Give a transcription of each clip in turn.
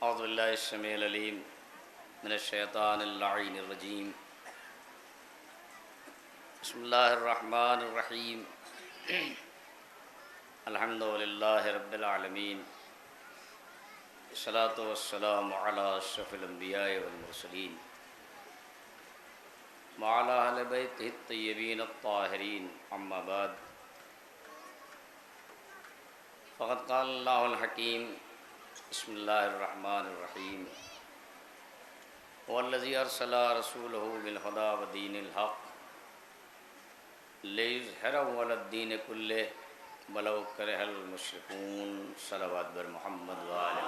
اعوذ باللہ السمیع العلیم من الشیطان اللعین الرجیم بسم اللہ الرحمن الرحیم الحمدللہ رب العالمین الصلاۃ والسلام علی اشرف الانبیاء والمرسلین وعلی اہل بیتہ الطیبین الطاہرین اما بعد فقد قال اللہ الحکیم بسم اللہ الرحمن الرحیم والذی ارسل رسولہ بالہدی ودین الحق لیظہرہ علی الدین کلہ ولو کرہ المشرکون صلوات بر محمد وآلہ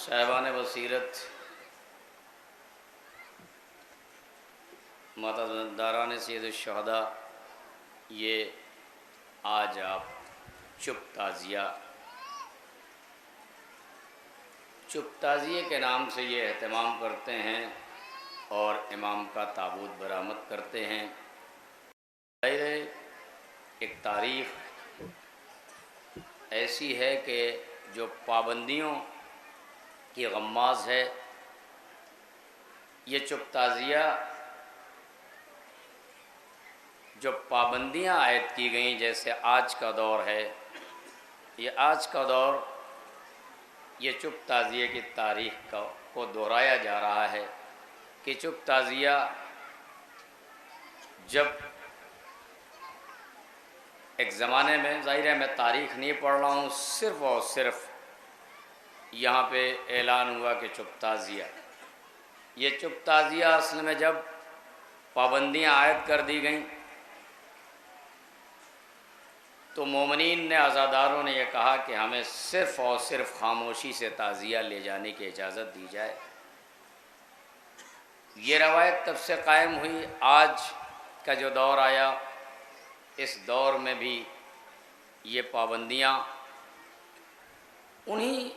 صاحبان بصیرت، ماتداران سید الشہداء، یہ آج آپ چپ تعزیے کے نام سے یہ اہتمام کرتے ہیں اور امام کا تابوت برآمد کرتے ہیں۔ ایک تاریخ ایسی ہے کہ جو پابندیوں کی غماز ہے۔ یہ چپ تعزیہ جو پابندیاں عائد کی گئیں، جیسے آج کا دور ہے، یہ آج کا دور یہ چپ تعزیے کی تاریخ کو دہرایا جا رہا ہے کہ چپ تعزیہ جب ایک زمانے میں، ظاہر ہے میں تاریخ نہیں پڑھ رہا ہوں، صرف اور صرف یہاں پہ اعلان ہوا کہ چپ تعزیہ، یہ چپ تعزیہ اصل میں جب پابندیاں عائد کر دی گئیں تو مومنین نے، عزاداروں نے یہ کہا کہ ہمیں صرف اور صرف خاموشی سے تعزیہ لے جانے کی اجازت دی جائے۔ یہ روایت تب سے قائم ہوئی۔ آج کا جو دور آیا، اس دور میں بھی یہ پابندیاں انہی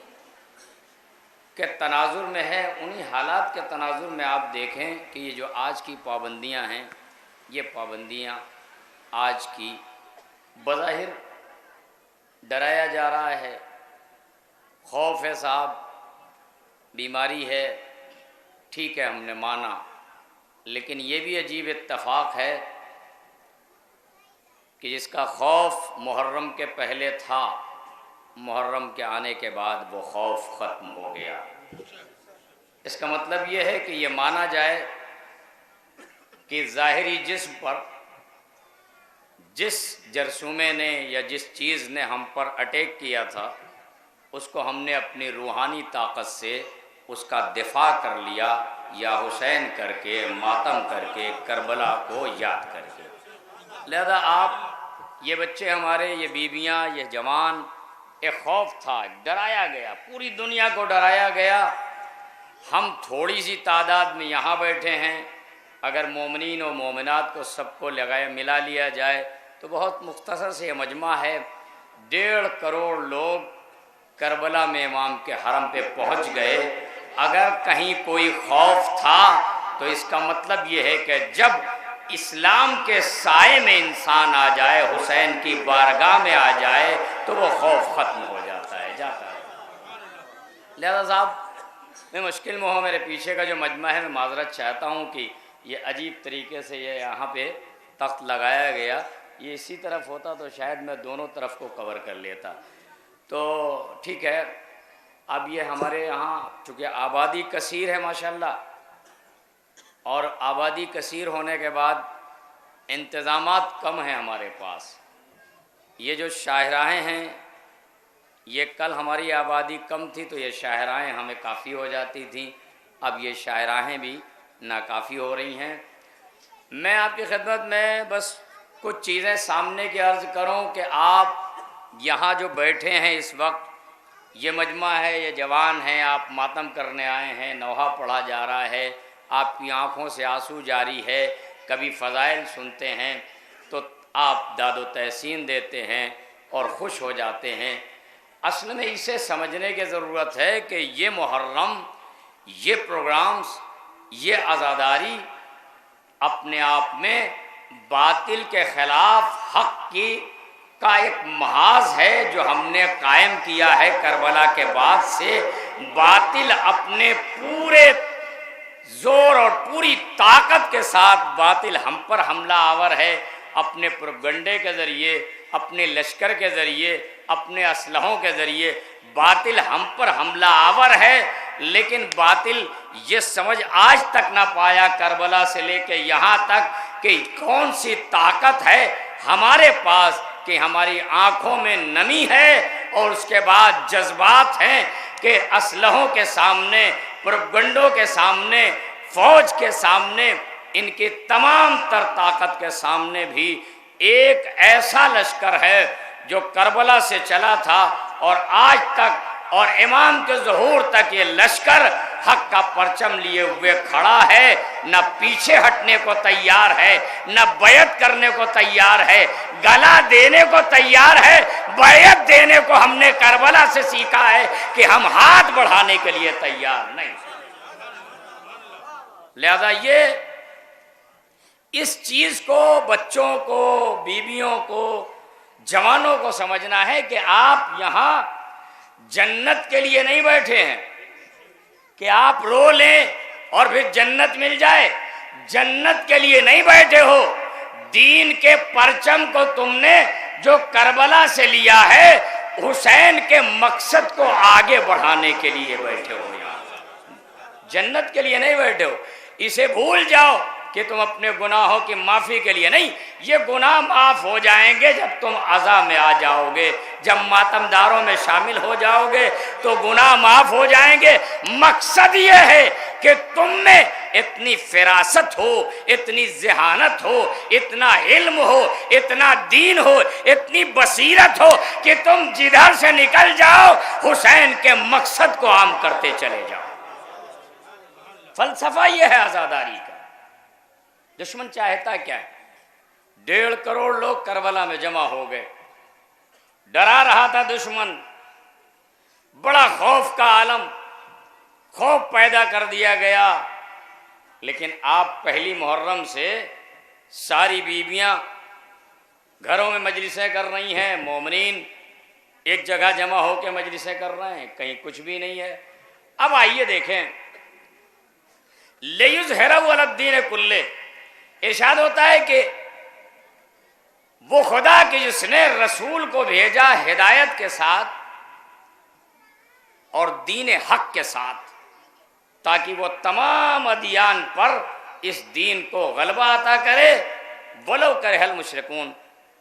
کے تناظر میں ہے، انہی حالات کے تناظر میں آپ دیکھیں کہ یہ جو آج کی پابندیاں ہیں، یہ پابندیاں آج کی بظاہر ڈرایا جا رہا ہے، خوف ہے صاحب، بیماری ہے، ٹھیک ہے ہم نے مانا، لیکن یہ بھی عجیب اتفاق ہے کہ جس کا خوف محرم کے پہلے تھا، محرم کے آنے کے بعد وہ خوف ختم ہو گیا۔ اس کا مطلب یہ ہے کہ یہ مانا جائے کہ ظاہری جسم پر جس جرثومے نے یا جس چیز نے ہم پر اٹیک کیا تھا، اس کو ہم نے اپنی روحانی طاقت سے اس کا دفاع کر لیا، یا حسین کر کے، ماتم کر کے، کربلا کو یاد کر کے۔ لہذا آپ، یہ بچے ہمارے، یہ بیویاں، یہ جوان، ایک خوف تھا، ڈرایا گیا، پوری دنیا کو ڈرایا گیا۔ ہم تھوڑی سی تعداد میں یہاں بیٹھے ہیں، اگر مومنین و مومنات کو سب کو ملا لیا جائے تو بہت مختصر سے یہ مجمع ہے، 1.5 کروڑ لوگ کربلا میں امام کے حرم پہ پہنچ گئے۔ اگر کہیں کوئی خوف تھا تو اس کا مطلب یہ ہے کہ جب اسلام کے سائے میں انسان آ جائے، حسین کی بارگاہ میں آ جائے، تو وہ خوف ختم ہو جاتا ہے، جاتا ہے۔ لہذا صاحب، میں مشکل میں ہوں، میرے پیچھے کا جو مجمع ہے، میں معذرت چاہتا ہوں کہ یہ عجیب طریقے سے یہ یہاں پہ تخت لگایا گیا، یہ اسی طرف ہوتا تو شاید میں دونوں طرف کو کور کر لیتا، تو ٹھیک ہے۔ اب یہ ہمارے یہاں چونکہ آبادی کثیر ہے ماشاءاللہ، اور آبادی کثیر ہونے کے بعد انتظامات کم ہیں ہمارے پاس۔ یہ جو شاہراہیں ہیں، یہ کل ہماری آبادی کم تھی تو یہ شاہراہیں ہمیں کافی ہو جاتی تھیں، اب یہ شاہراہیں بھی ناکافی ہو رہی ہیں۔ میں آپ کی خدمت میں بس کچھ چیزیں سامنے کی عرض کروں کہ آپ یہاں جو بیٹھے ہیں اس وقت، یہ مجمع ہے، یہ جوان ہیں، آپ ماتم کرنے آئے ہیں، نوحہ پڑھا جا رہا ہے، آپ کی آنکھوں سے آنسو جاری ہے، کبھی فضائل سنتے ہیں تو آپ داد و تحسین دیتے ہیں اور خوش ہو جاتے ہیں۔ اصل میں اسے سمجھنے کی ضرورت ہے کہ یہ محرم، یہ پروگرامز، یہ عزاداری اپنے آپ میں باطل کے خلاف حق کی کا ایک محاذ ہے جو ہم نے قائم کیا ہے کربلا کے بعد سے، باطل اپنے پورے زور اور پوری طاقت کے ساتھ باطل ہم پر حملہ آور ہے، اپنے پروپیگنڈے کے ذریعے، اپنے لشکر کے ذریعے، اپنے اسلحوں کے ذریعے باطل ہم پر حملہ آور ہے۔ لیکن باطل یہ سمجھ آج تک نہ پایا کربلا سے لے کے یہاں تک کہ کون سی طاقت ہے ہمارے پاس کہ ہماری آنکھوں میں نمی ہے اور اس کے بعد جذبات ہیں کہ اسلحوں کے سامنے، پروپیگنڈوں کے سامنے، فوج کے سامنے، ان کی تمام تر طاقت کے سامنے بھی ایک ایسا لشکر ہے جو کربلا سے چلا تھا اور آج تک اور امام کے ظہور تک یہ لشکر حق کا پرچم لیے ہوئے کھڑا ہے، نہ پیچھے ہٹنے کو تیار ہے، نہ بیعت کرنے کو تیار ہے، گلا دینے کو تیار ہے۔ بیعت دینے کو ہم نے کربلا سے سیکھا ہے کہ ہم ہاتھ بڑھانے کے لیے تیار نہیں۔ لہذا یہ اس چیز کو بچوں کو، بیویوں کو، جوانوں کو سمجھنا ہے کہ آپ یہاں جنت کے لیے نہیں بیٹھے ہیں کہ آپ رو لیں اور پھر جنت مل جائے، جنت کے لیے نہیں بیٹھے ہو، دین کے پرچم کو تم نے جو کربلا سے لیا ہے حسین کے مقصد کو آگے بڑھانے کے لیے بیٹھے ہو، یہاں جنت کے لیے نہیں بیٹھے ہو۔ اسے بھول جاؤ کہ تم اپنے گناہوں کی معافی کے لیے نہیں، یہ گناہ معاف ہو جائیں گے جب تم عزا میں آ جاؤ گے، جب ماتم داروں میں شامل ہو جاؤ گے تو گناہ معاف ہو جائیں گے۔ مقصد یہ ہے کہ تم میں اتنی فراست ہو، اتنی ذہانت ہو، اتنا علم ہو، اتنا دین ہو، اتنی بصیرت ہو کہ تم جدھر سے نکل جاؤ حسین کے مقصد کو عام کرتے چلے جاؤ۔ فلسفہ یہ ہے آزاداری کا۔ دشمن چاہتا کیا ہے؟ 1.5 کروڑ لوگ کربلا میں جمع ہو گئے، ڈرا رہا تھا دشمن، بڑا خوف کا عالم، خوف پیدا کر دیا گیا۔ لیکن آپ پہلی محرم سے ساری بیویاں گھروں میں مجلسیں کر رہی ہیں، مومنین ایک جگہ جمع ہو کے مجلسیں کر رہے ہیں، کہیں کچھ بھی نہیں ہے۔ اب آئیے دیکھیں، لِیُظْہِرَهُ عَلَى الدِّینِ کُلِّهِ، ارشاد ہوتا ہے کہ وہ خدا کہ جس نے رسول کو بھیجا ہدایت کے ساتھ اور دین حق کے ساتھ تاکہ وہ تمام ادیان پر اس دین کو غلبہ عطا کرے، وَلَوْ كَرِهَ الْمُشْرِكُونَ،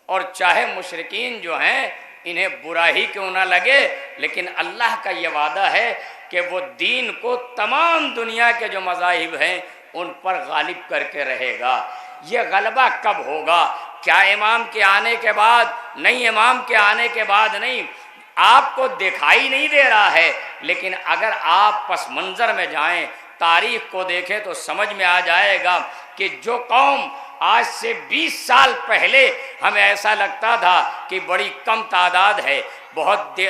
اور چاہے مشرکین جو ہیں انہیں برا ہی کیوں نہ لگے، لیکن اللہ کا یہ وعدہ ہے کہ وہ دین کو تمام دنیا کے جو مذاہب ہیں ان پر غالب کر کے رہے گا۔ یہ غلبہ کب ہوگا؟ کیا امام کے آنے کے بعد؟ نہیں، امام کے آنے کے بعد نہیں، آپ کو دکھائی نہیں دے رہا ہے، لیکن اگر آپ پس منظر میں جائیں، تاریخ کو دیکھیں تو سمجھ میں آ جائے گا کہ جو قوم آج سے 20 سال پہلے ہمیں ایسا لگتا تھا کہ بڑی کم تعداد ہے، بہت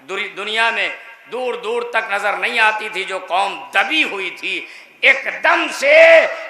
دنیا میں دور دور تک نظر نہیں آتی تھی، جو قوم دبی ہوئی تھی، ایک دم سے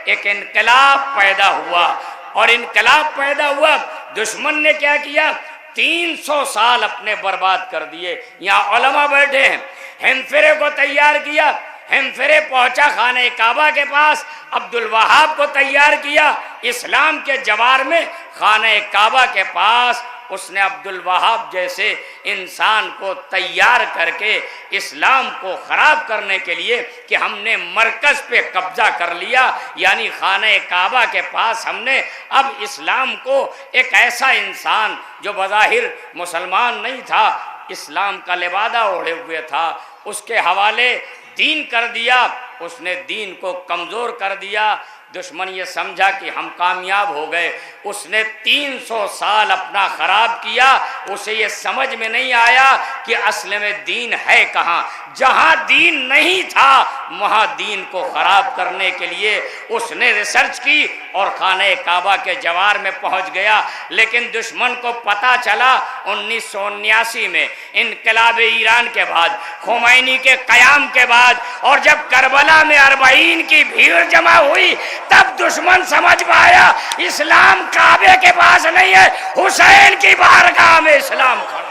ایک انقلاب پیدا ہوا، اور انقلاب پیدا ہوا، دشمن نے کیا کیا؟ 300 سال اپنے برباد کر دیے۔ یہاں علماء بیٹھے ہیں، ہمفرے کو تیار کیا، ہمفرے پہنچا خانہ کعبہ کے پاس، عبد الوہاب کو تیار کیا اسلام کے جوار میں، خانہ کعبہ کے پاس اس نے عبد الوہاب جیسے انسان کو تیار کر کے اسلام کو خراب کرنے کے لیے کہ ہم نے مرکز پہ قبضہ کر لیا، یعنی خانہ کعبہ کے پاس ہم نے اب اسلام کو، ایک ایسا انسان جو بظاہر مسلمان نہیں تھا، اسلام کا لبادہ اوڑھے ہوئے تھا، اس کے حوالے دین کر دیا، اس نے دین کو کمزور کر دیا۔ دشمن یہ سمجھا کہ ہم کامیاب ہو گئے، اس نے 300 سال اپنا خراب کیا، اسے یہ سمجھ میں نہیں آیا کہ اصل میں دین ہے کہاں۔ جہاں دین نہیں تھا وہاں دین کو خراب کرنے کے لیے اس نے ریسرچ کی اور خانہ کعبہ کے جوار میں پہنچ گیا۔ لیکن دشمن کو پتا چلا 1979 میں انقلاب ایران کے بعد، خمینی کے قیام کے بعد، اور جب کربلا میں 40 کی بھیڑ جمع ہوئی تب دشمن سمجھ پایا اسلام کعبے کے پاس نہیں ہے، حسین کی بارگاہ میں اسلام کھڑا۔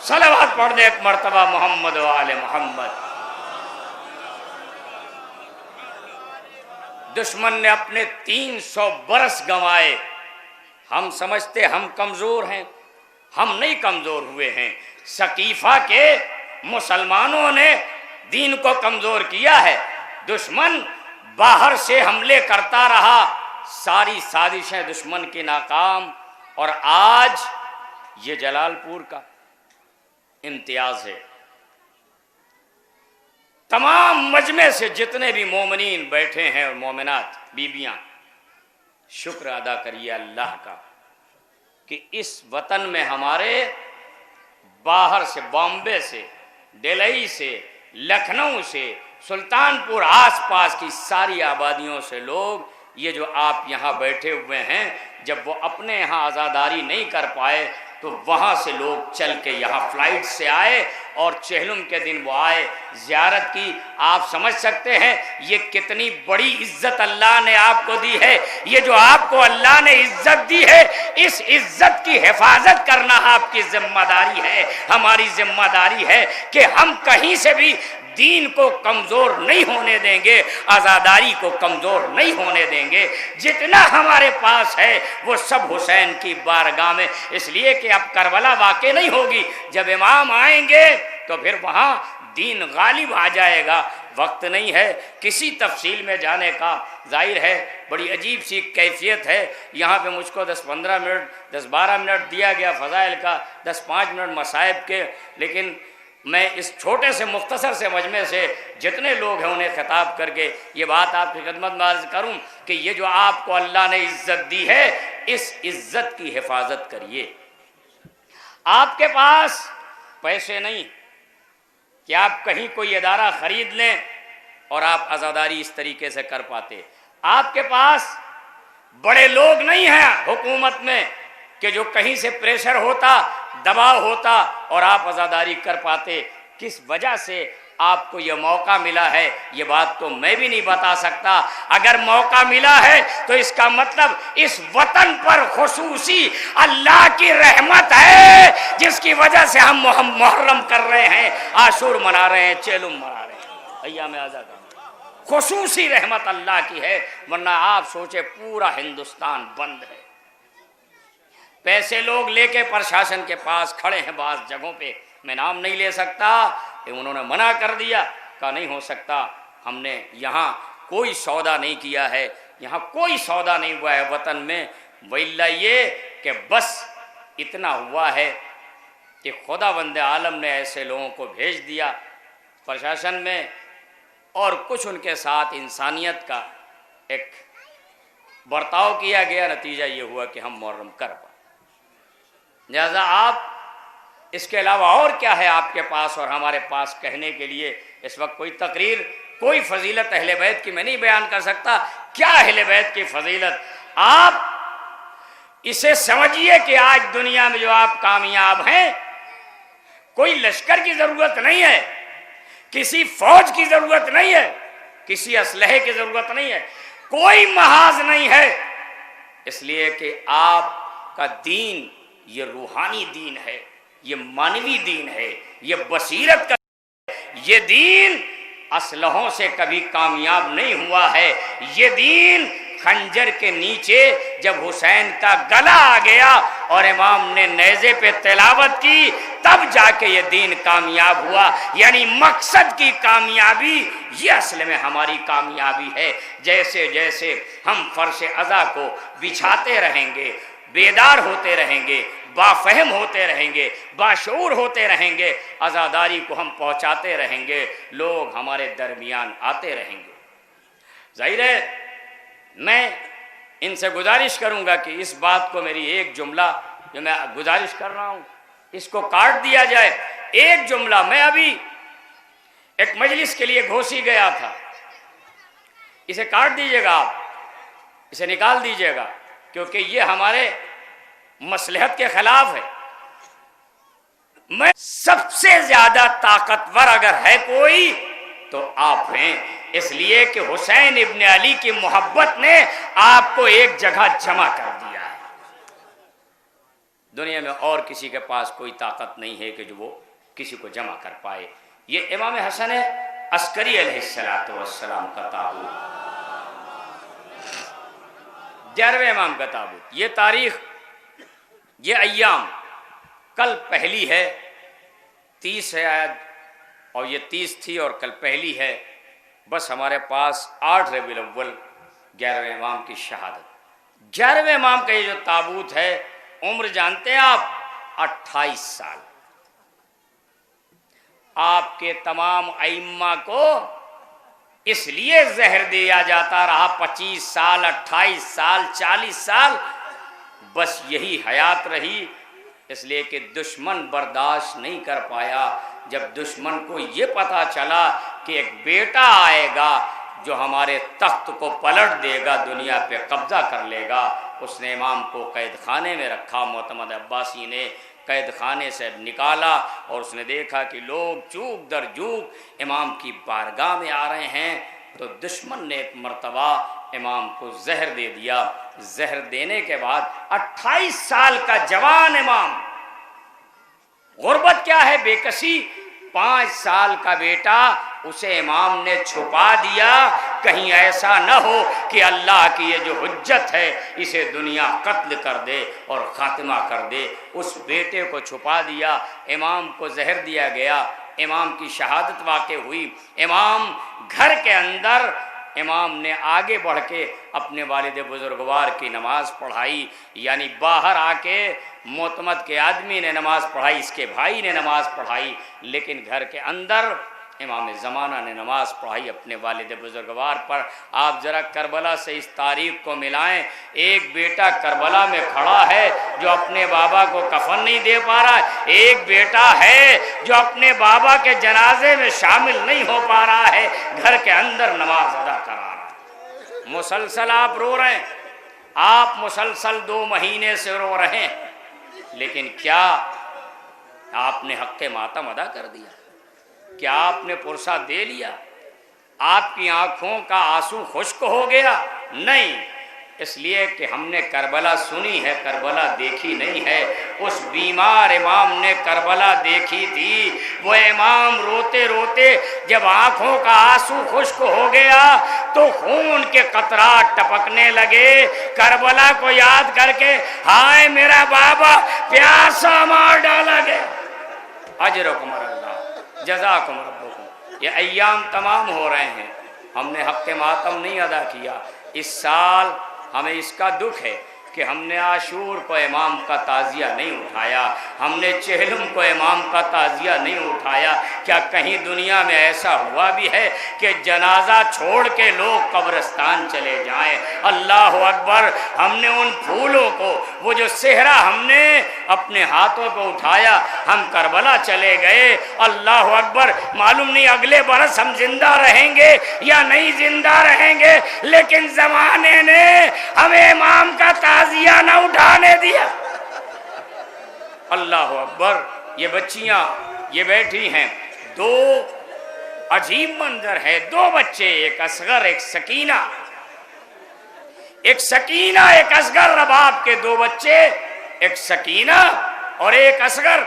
صلوات پڑھ دے ایک مرتبہ محمد و آل محمد۔ دشمن نے اپنے 300 برس گنوائے، ہم سمجھتے ہم کمزور ہیں، ہم نہیں کمزور ہوئے ہیں، ثقیفہ کے مسلمانوں نے دین کو کمزور کیا ہے۔ دشمن باہر سے حملے کرتا رہا، ساری سازشیں دشمن کی ناکام، اور آج یہ جلال پور کا امتیاز ہے، تمام مجمع سے جتنے بھی مومنین بیٹھے ہیں اور مومنات بیبیاں، شکر ادا کریے اللہ کا کہ اس وطن میں ہمارے باہر سے، بامبے سے، دلئی سے، لکھنؤ سے، سلطان پور آس پاس کی ساری آبادیوں سے لوگ، یہ جو آپ یہاں بیٹھے ہوئے ہیں، جب وہ اپنے یہاں عزاداری نہیں کر پائے تو وہاں سے لوگ چل کے یہاں فلائٹ سے آئے اور چہلم کے دن وہ آئے، زیارت کی۔ آپ سمجھ سکتے ہیں یہ کتنی بڑی عزت اللہ نے آپ کو دی ہے۔ یہ جو آپ کو اللہ نے عزت دی ہے، اس عزت کی حفاظت کرنا آپ کی ذمہ داری ہے، ہماری ذمہ داری ہے کہ ہم کہیں سے بھی دین کو کمزور نہیں ہونے دیں گے، آزاداری کو کمزور نہیں ہونے دیں گے۔ جتنا ہمارے پاس ہے وہ سب حسین کی بارگاہ میں، اس لیے کہ اب کربلا واقع نہیں ہوگی، جب امام آئیں گے تو پھر وہاں دین غالب آ جائے گا۔ وقت نہیں ہے کسی تفصیل میں جانے کا، ظاہر ہے بڑی عجیب سی کیفیت ہے۔ یہاں پہ مجھ کو 10-15 منٹ 10-12 منٹ دیا گیا فضائل کا، 10-5 منٹ مصائب کے، لیکن میں اس چھوٹے سے مختصر سے مجمع سے جتنے لوگ ہیں انہیں خطاب کر کے یہ بات آپ کی خدمت میں عرض کروں کہ یہ جو آپ کو اللہ نے عزت دی ہے، اس عزت کی حفاظت کریے۔ آپ کے پاس پیسے نہیں کہ آپ کہیں کوئی ادارہ خرید لیں اور آپ عزاداری اس طریقے سے کر پاتے۔ آپ کے پاس بڑے لوگ نہیں ہیں حکومت میں کہ جو کہیں سے پریشر ہوتا، دباؤ ہوتا اور آپ عزاداری کر پاتے۔ کس وجہ سے آپ کو یہ موقع ملا ہے یہ بات تو میں بھی نہیں بتا سکتا۔ اگر موقع ملا ہے تو اس کا مطلب اس وطن پر خصوصی اللہ کی رحمت ہے، جس کی وجہ سے ہم محرم کر رہے ہیں، عاشور منا رہے ہیں، چیلم منا رہے ہیں، ایام آزادی۔ خصوصی رحمت اللہ کی ہے، ورنہ آپ سوچے پورا ہندوستان بند ہے۔ پیسے لوگ لے کے پرشاسن کے پاس کھڑے ہیں بعض جگہوں پہ، میں نام نہیں لے سکتا، کہ انہوں نے منع کر دیا، کہا نہیں ہو سکتا، ہم نے یہاں کوئی سودا نہیں کیا ہے، یہاں کوئی سودا نہیں ہوا ہے وطن میں، وإلا یہ کہ بس اتنا ہوا ہے کہ خداوند عالم نے ایسے لوگوں کو بھیج دیا پرشاسن میں، اور کچھ ان کے ساتھ انسانیت کا ایک برتاؤ کیا گیا، نتیجہ یہ ہوا کہ ہم محرم کر پائے۔ لہذا آپ اس کے علاوہ اور کیا ہے آپ کے پاس اور ہمارے پاس کہنے کے لیے؟ اس وقت کوئی تقریر، کوئی فضیلت اہل بیت کی میں نہیں بیان کر سکتا۔ کیا اہل بیت کی فضیلت؟ آپ اسے سمجھیے کہ آج دنیا میں جو آپ کامیاب ہیں، کوئی لشکر کی ضرورت نہیں ہے، کسی فوج کی ضرورت نہیں ہے، کسی اسلحے کی ضرورت نہیں ہے، کوئی محاذ نہیں ہے، اس لیے کہ آپ کا دین یہ روحانی دین ہے، یہ مانوی دین ہے، یہ بصیرت کا، یہ دین اسلحوں سے کبھی کامیاب نہیں ہوا ہے۔ یہ دین خنجر کے نیچے جب حسین کا گلا آ گیا اور امام نے نیزے پہ تلاوت کی، تب جا کے یہ دین کامیاب ہوا۔ یعنی مقصد کی کامیابی یہ اصل میں ہماری کامیابی ہے۔ جیسے جیسے ہم فرش عزا کو بچھاتے رہیں گے، بیدار ہوتے رہیں گے، بافہم ہوتے رہیں گے، باشعور ہوتے رہیں گے، عزاداری کو ہم پہنچاتے رہیں گے، لوگ ہمارے درمیان آتے رہیں گے۔ ظاہر ہے میں ان سے گزارش کروں گا کہ اس بات کو، میری ایک جملہ جو میں گزارش کر رہا ہوں، اس کو کاٹ دیا جائے۔ ایک جملہ، میں ابھی ایک مجلس کے لیے گھوسی گیا تھا، اسے کاٹ دیجئے گا، آپ اسے نکال دیجئے گا، کیونکہ یہ ہمارے مصلحت کے خلاف ہے۔ میں سب سے زیادہ طاقتور اگر ہے کوئی تو آپ ہیں۔ اس لیے کہ حسین ابن علی کی محبت نے آپ کو ایک جگہ جمع کر دیا ہے۔ دنیا میں اور کسی کے پاس کوئی طاقت نہیں ہے کہ جو وہ کسی کو جمع کر پائے۔ یہ امام حسن عسکری علیہ السلام کا تابوت، 11ویں امام کا تابوت۔ یہ تاریخ، یہ ایام، کل پہلی ہے، 30 ہے آج، اور یہ 30 تھی اور کل پہلی ہے۔ بس ہمارے پاس 8 ربیع الاول 11ویں امام کی شہادت۔ 11ویں امام کا یہ جو تابوت ہے، عمر جانتے ہیں آپ؟ 28 سال۔ آپ کے تمام ائمہ کو اس لیے زہر دیا جاتا رہا 25 سال، 28 سال، 40 سال، بس یہی حیات رہی، اس لیے کہ دشمن برداشت نہیں کر پایا۔ جب دشمن کو یہ پتا چلا کہ ایک بیٹا آئے گا جو ہمارے تخت کو پلٹ دے گا، دنیا پہ قبضہ کر لے گا، اس نے امام کو قید خانے میں رکھا۔ معتمد عباسی نے قید خانے سے نکالا اور اس نے دیکھا کہ لوگ جوک در جوک امام کی بارگاہ میں آ رہے ہیں، تو دشمن نے ایک مرتبہ امام کو زہر دے دیا۔ زہر دینے کے بعد 28 سال کا جوان امام، غربت کیا ہے؟ بے کسی، 5 سال کا بیٹا اسے امام نے چھپا دیا، کہیں ایسا نہ ہو کہ اللہ کی یہ جو حجت ہے اسے دنیا قتل کر دے اور خاتمہ کر دے۔ اس بیٹے کو چھپا دیا، امام کو زہر دیا گیا، امام کی شہادت واقع ہوئی۔ امام گھر کے اندر، امام نے آگے بڑھ کے اپنے والد بزرگوار کی نماز پڑھائی، یعنی باہر آ کے معتمد کے آدمی نے نماز پڑھائی، اس کے بھائی نے نماز پڑھائی، لیکن گھر کے اندر امام زمانہ نے نماز پڑھائی اپنے والد بزرگوار پر۔ آپ ذرا کربلا سے اس تاریخ کو ملائیں، ایک بیٹا کربلا میں کھڑا ہے جو اپنے بابا کو کفن نہیں دے پا رہا ہے، ایک بیٹا ہے جو اپنے بابا کے جنازے میں شامل نہیں ہو پا رہا ہے، گھر کے اندر نماز ادا کرا رہا ہے۔ مسلسل آپ رو رہے ہیں، آپ مسلسل 2 مہینے سے رو رہے ہیں، لیکن کیا آپ نے حق ماتم ادا کر دیا؟ کیا آپ نے پرسہ دے لیا؟ آپ کی آنکھوں کا آنسو خشک ہو گیا؟ نہیں، اس لیے کہ ہم نے کربلا سنی ہے، کربلا دیکھی نہیں ہے۔ اس بیمار امام نے کربلا دیکھی تھی۔ وہ امام روتے روتے جب آنکھوں کا آنسو خشک ہو گیا تو خون کے قطرات ٹپکنے لگے، کربلا کو یاد کر کے، ہائے میرا بابا پیاسا مار ڈالا گیا۔ اجرکم اللہ، جزاکم ربکم۔ یہ ایام تمام ہو رہے ہیں، ہم نے حق ماتم نہیں ادا کیا۔ اس سال ہمیں اس کا دکھ ہے کہ ہم نے عاشور کو امام کا تعزیہ نہیں اٹھایا، ہم نے چہلم کو امام کا تعزیہ نہیں اٹھایا۔ کیا کہیں دنیا میں ایسا ہوا بھی ہے کہ جنازہ چھوڑ کے لوگ قبرستان چلے جائیں؟ اللہ اکبر۔ ہم نے ان پھولوں کو، وہ جو صحرا ہم نے اپنے ہاتھوں کو اٹھایا، ہم کربلا چلے گئے، اللہ اکبر۔ معلوم نہیں اگلے برس ہم زندہ رہیں گے یا نہیں زندہ رہیں گے، لیکن زمانے نے ہمیں امام کا تعزیہ نہ اٹھانے دیا۔ اللہ اکبر۔ یہ بچیاں یہ بیٹھی ہیں، 2 عجیب منظر ہے، 2 بچے، ایک اصغر ایک سکینہ، ایک سکینہ ایک اصغر، رباب کے 2 بچے، ایک سکینہ اور ایک اصغر۔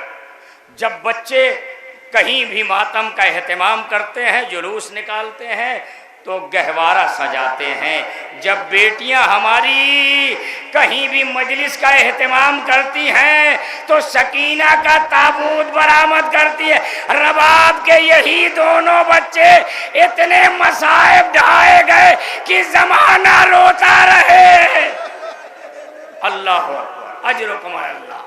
جب بچے کہیں بھی ماتم کا اہتمام کرتے ہیں، جلوس نکالتے ہیں تو گہوارہ سجاتے ہیں۔ جب بیٹیاں ہماری کہیں بھی مجلس کا اہتمام کرتی ہیں تو سکینہ کا تابوت برآمد کرتی ہے۔ رباب کے یہی دونوں بچے اتنے مصائب ڈھائے گئے کہ زمانہ روتا رہے۔ اللہ اکبر، اجرکم اللہ۔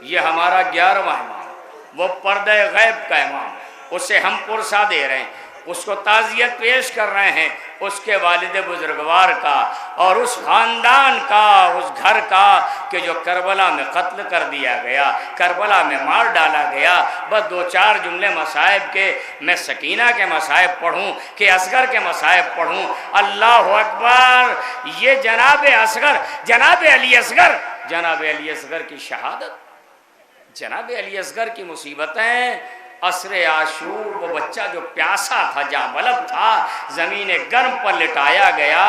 یہ ہمارا 11واں امام، وہ پردہ غیب کا امام، اسے ہم پرسہ دے رہے ہیں، اس کو تعزیت پیش کر رہے ہیں، اس کے والد بزرگوار کا اور اس خاندان کا، اس گھر کا کہ جو کربلا میں قتل کر دیا گیا، کربلا میں مار ڈالا گیا۔ بس 2-4 جملے مصائب کے، میں سکینہ کے مصائب پڑھوں کہ اصغر کے مصائب پڑھوں؟ اللہ اکبر۔ یہ جناب اصغر، جناب علی اصغر، جناب علی اصغر کی شہادت، جناب علی اصغر کی مصیبتیں عصر عاشور وہ بچہ جو پیاسا تھا، جاں بلب تھا، زمین گرم پر لٹایا گیا،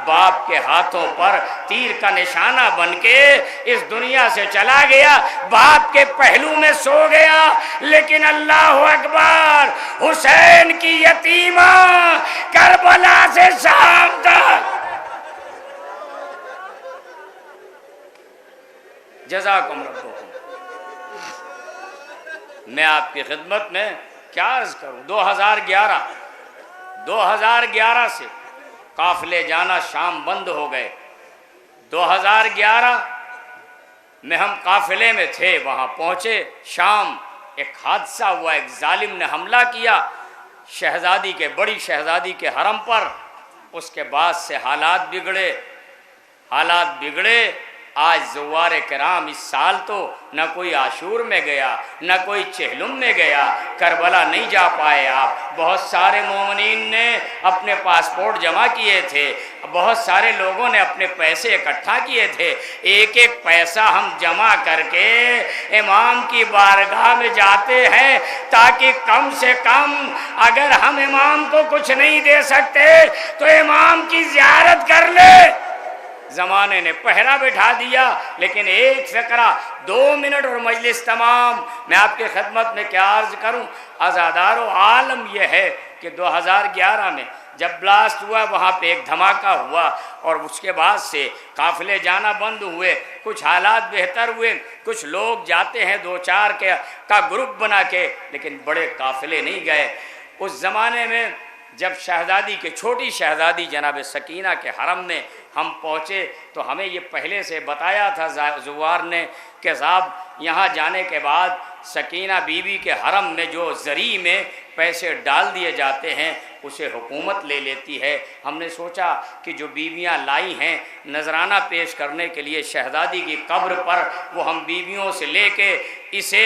باپ کے ہاتھوں پر تیر کا نشانہ بن کے اس دنیا سے چلا گیا، باپ کے پہلو میں سو گیا۔ لیکن اللہ اکبر، حسین کی یتیمہ کربلا سے شام تک۔ جزاکم ربکم۔ میں آپ کی خدمت میں کیا عرض کروں، 2011 سے قافلے جانا شام بند ہو گئے۔ 2011 میں ہم قافلے میں تھے، وہاں پہنچے شام، ایک حادثہ ہوا، ایک ظالم نے حملہ کیا شہزادی کے، بڑی شہزادی کے حرم پر۔ اس کے بعد سے حالات بگڑے۔ آج زوار کرام اس سال تو نہ کوئی عاشور میں گیا، نہ کوئی چہلم میں گیا، کربلا نہیں جا پائے آپ۔ بہت سارے مومنین نے اپنے پاسپورٹ جمع کیے تھے، بہت سارے لوگوں نے اپنے پیسے اکٹھا کیے تھے، ایک ایک پیسہ ہم جمع کر کے امام کی بارگاہ میں جاتے ہیں تاکہ کم سے کم اگر ہم امام کو کچھ نہیں دے سکتے تو امام کی زیارت کر لے۔ زمانے نے پہرا بٹھا دیا، لیکن ایک فقرہ 2 منٹ اور مجلس تمام۔ میں آپ کی خدمت میں کیا عرض کروں، عزادارو، عالم یہ ہے کہ 2011 میں جب بلاسٹ ہوا، وہاں پہ ایک دھماکہ ہوا، اور اس کے بعد سے قافلے جانا بند ہوئے، کچھ حالات بہتر ہوئے، کچھ لوگ جاتے ہیں 2-4 کا گروپ بنا کے، لیکن بڑے قافلے نہیں گئے۔ اس زمانے میں جب شہزادی کے، چھوٹی شہزادی جناب سکینہ کے حرم میں ہم پہنچے تو ہمیں یہ پہلے سے بتایا تھا زوار نے کہ صاحب یہاں جانے کے بعد سکینہ بی بی کے حرم میں جو زری میں پیسے ڈال دیے جاتے ہیں اسے حکومت لے لیتی ہے۔ ہم نے سوچا کہ جو بیویاں لائی ہیں نذرانہ پیش کرنے کے لیے شہزادی کی قبر پر، وہ ہم بیویوں سے لے کے اسے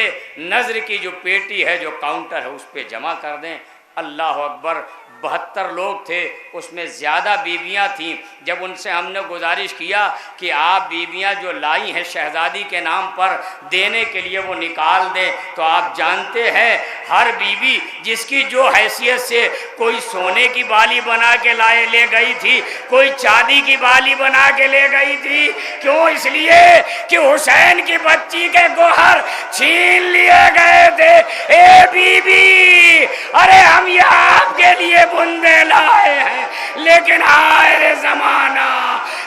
نذر کی جو پیٹی ہے، جو کاؤنٹر ہے، اس پہ جمع کر دیں۔ اللہ اکبر، 72 لوگ تھے، اس میں زیادہ بیویاں تھیں۔ جب ان سے ہم نے گزارش کیا کہ آپ بیویاں جو لائی ہیں شہزادی کے نام پر دینے کے لیے وہ نکال دیں، تو آپ جانتے ہیں ہر بیوی جس کی جو حیثیت سے کوئی سونے کی بالی بنا کے لے گئی تھی، کوئی چاندی کی بالی بنا کے لے گئی تھی۔ کیوں؟ اس لیے کہ حسین کی بچی کے گوہر چھین لیے گئے تھے۔ اے بی بی، ارے ہم یہ آپ کے لیے بندے لائے ہیں، لیکن آئے زمانہ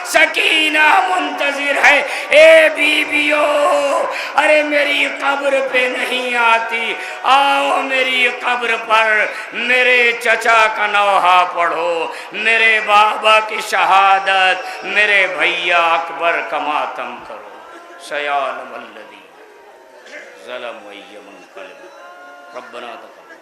سکینہ منتظر ہے۔ اے بیویو، ارے میری قبر پہ نہیں آتی، آؤ میری قبر پر میرے چچا کا نوحہ پڑھو، میرے بابا کی شہادت، میرے بھیا اکبر کا ماتم کرو۔ سیعلم الذین ظلموا أَيَّ مُنقلب ربنا تقبل